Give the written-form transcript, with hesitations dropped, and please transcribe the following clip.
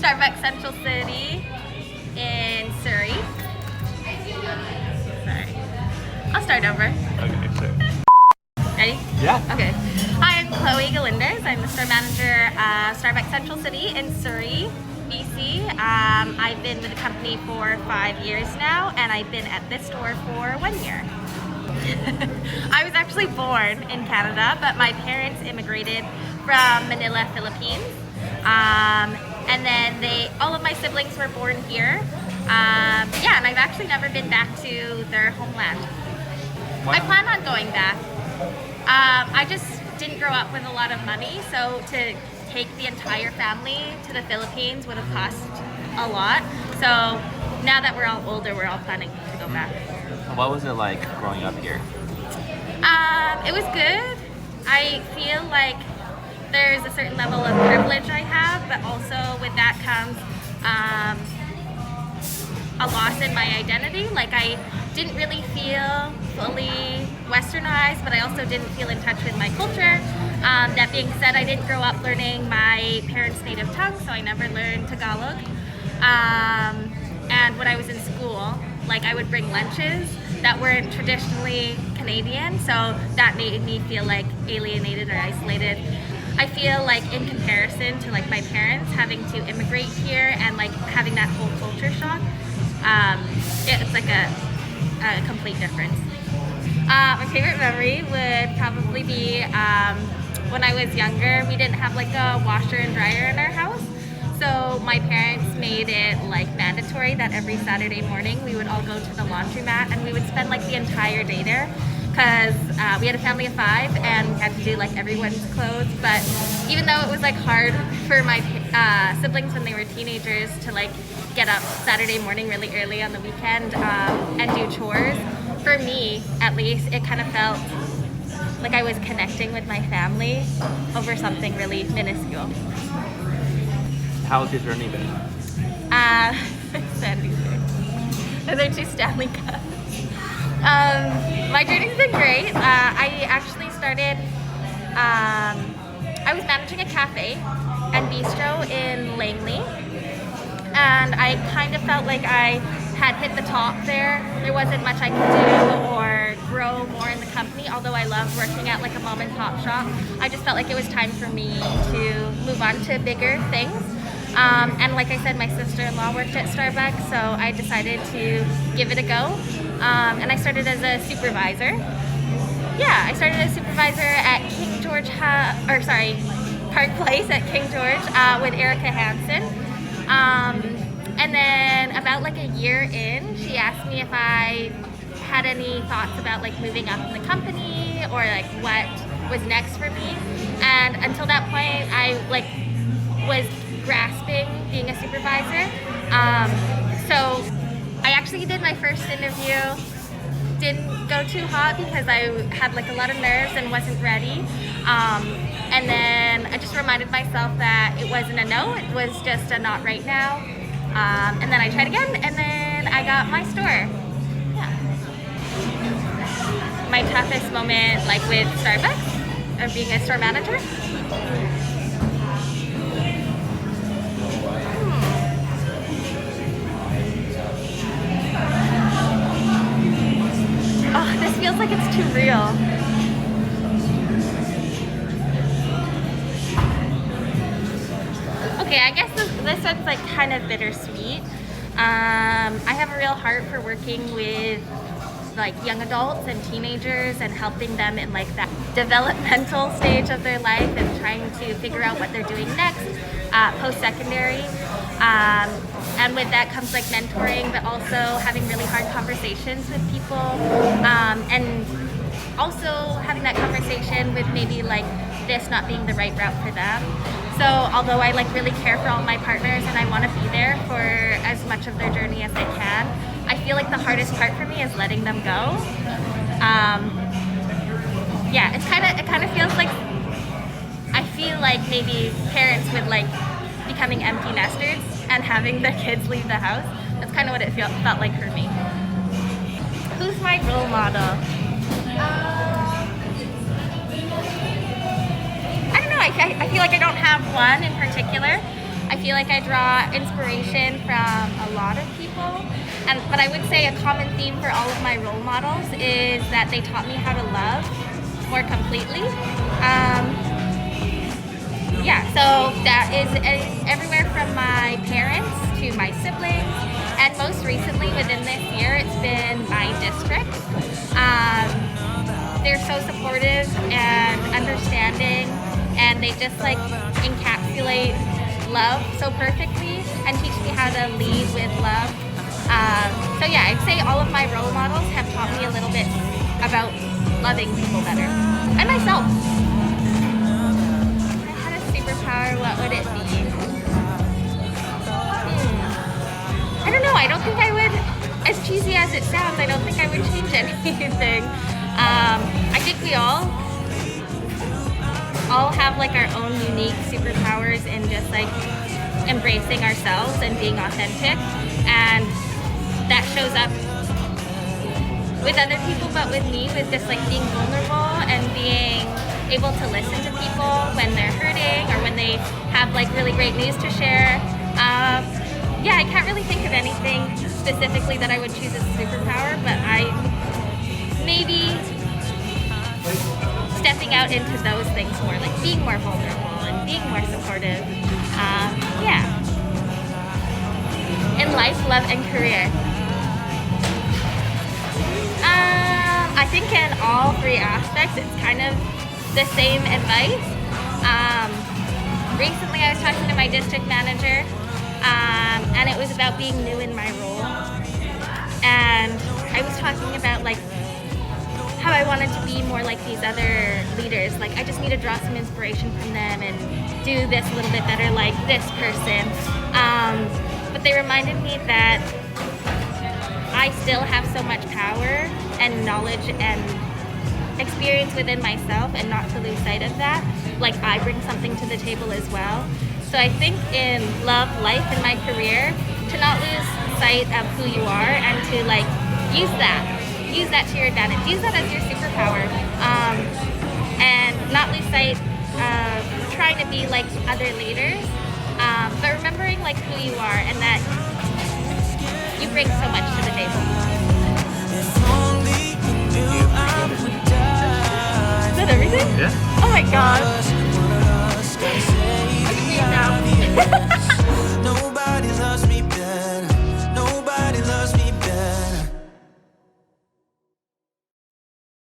Starbucks Central City in Surrey. Sorry. I'll start over. Okay, sure. Ready? Yeah. Okay. Hi, I'm Chloe Galindez. I'm the store manager at Starbucks Central City in Surrey, BC. I've been with the company for 5 years now, and I've been at this store for 1 year. I was actually born in Canada, but my parents immigrated from Manila, Philippines. And then all of my siblings were born here. Yeah, and I've actually never been back to their homeland. Wow. I plan on going back. I just didn't grow up with a lot of money, so to take the entire family to the Philippines would have cost a lot. So now that we're all older, we're all planning to go back. What was it like growing up here? It was good. I feel like there's a certain level of privilege I have, but also with that comes a loss in my identity. Like, I didn't really feel fully westernized, but I also didn't feel in touch with my culture. That being said, I didn't grow up learning my parents' native tongue, so I never learned Tagalog. And when I was in school, like, I would bring lunches that weren't traditionally Canadian, so that made me feel like alienated or isolated. I feel like in comparison to like my parents having to immigrate here and like having that whole culture shock, it's like a complete difference. My favorite memory would probably be when I was younger. We didn't have like a washer and dryer in our house. So my parents made it like mandatory that every Saturday morning we would all go to the laundromat and we would spend like the entire day there, because we had a family of 5 and we had to do like everyone's clothes. But even though it was like hard for my siblings when they were teenagers to like get up Saturday morning really early on the weekend and do chores, for me at least it kind of felt like I was connecting with my family over something really minuscule. How's your journey been? Sandy's here. They're 2 Stanley Cups. My journey's been great. I actually started, I was managing a cafe and bistro in Langley, and I kind of felt like I had hit the top there. There wasn't much I could do or grow more in the company, although I love working at like a mom and pop shop. I just felt like it was time for me to move on to bigger things. And like I said, my sister-in-law worked at Starbucks, so I decided to give it a go. And I started as a supervisor. Yeah, I started as a supervisor at King George, Park Place at King George with Erica Hansen. And then about like a year in, she asked me if I had any thoughts about like moving up in the company or like what was next for me. And until that point, I like was grasping being a supervisor. So I actually did my first interview. Didn't go too hot because I had like a lot of nerves and wasn't ready. And then I just reminded myself that it wasn't a no, it was just a not right now. And then I tried again, and then I got my store. Yeah. My toughest moment, like with Starbucks, of being a store manager. Oh, this feels like it's too real. Okay, I guess this one's like kind of bittersweet. I have a real heart for working with like young adults and teenagers and helping them in like that developmental stage of their life and trying to figure out what they're doing next, post-secondary. And with that comes like mentoring, but also having really hard conversations with people, and also having that conversation with maybe like this not being the right route for them. So although I like really care for all my partners and I want to be there for as much of their journey as I can, I feel like the hardest part for me is letting them go. Yeah, it kind of feels like, I feel like maybe parents with like becoming empty nesters and having their kids leave the house. That's kind of what it felt like for me. Who's my role model? I don't know. I feel like I don't have one in particular. I feel like I draw inspiration from a lot of people, but I would say a common theme for all of my role models is that they taught me how to love more completely. Yeah, so that is everywhere from my parents to my siblings, and most recently within this year, it's been my district. They're so supportive and understanding, and they just like encapsulate love so perfectly and teach me how to lead with love. So yeah, I'd say all of my role models have taught me a little bit about loving people better, and myself. If I had a superpower, what would it be? I don't know. I don't think I would, as cheesy as it sounds, I don't think I would change anything. I think we all have like our own unique superpowers in just like embracing ourselves and being authentic, and that shows up with other people, but with me, with just like being vulnerable and being able to listen to people when they're hurting or when they have like really great news to share. Yeah, I can't really think of anything specifically that I would choose as a superpower, but maybe stepping out into those things more, like being more vulnerable and being more supportive. Yeah. In life, love, and career. I think in all three aspects, it's kind of the same advice. Recently, I was talking to my district manager, and it was about being new in my role. And I was talking about like how I wanted to be more like these other leaders. Like I just need to draw some inspiration from them and do this a little bit better like this person. But they reminded me that I still have so much power and knowledge and experience within myself, and not to lose sight of that. Like I bring something to the table as well. So I think in love, life, and my career, to not lose sight of who you are and to like use that to your advantage, use that as your superpower, and not lose sight of trying to be like other leaders, but remembering like who you are and that you bring so much to the table. Is that everything? Yeah. Oh my gosh. I'm now.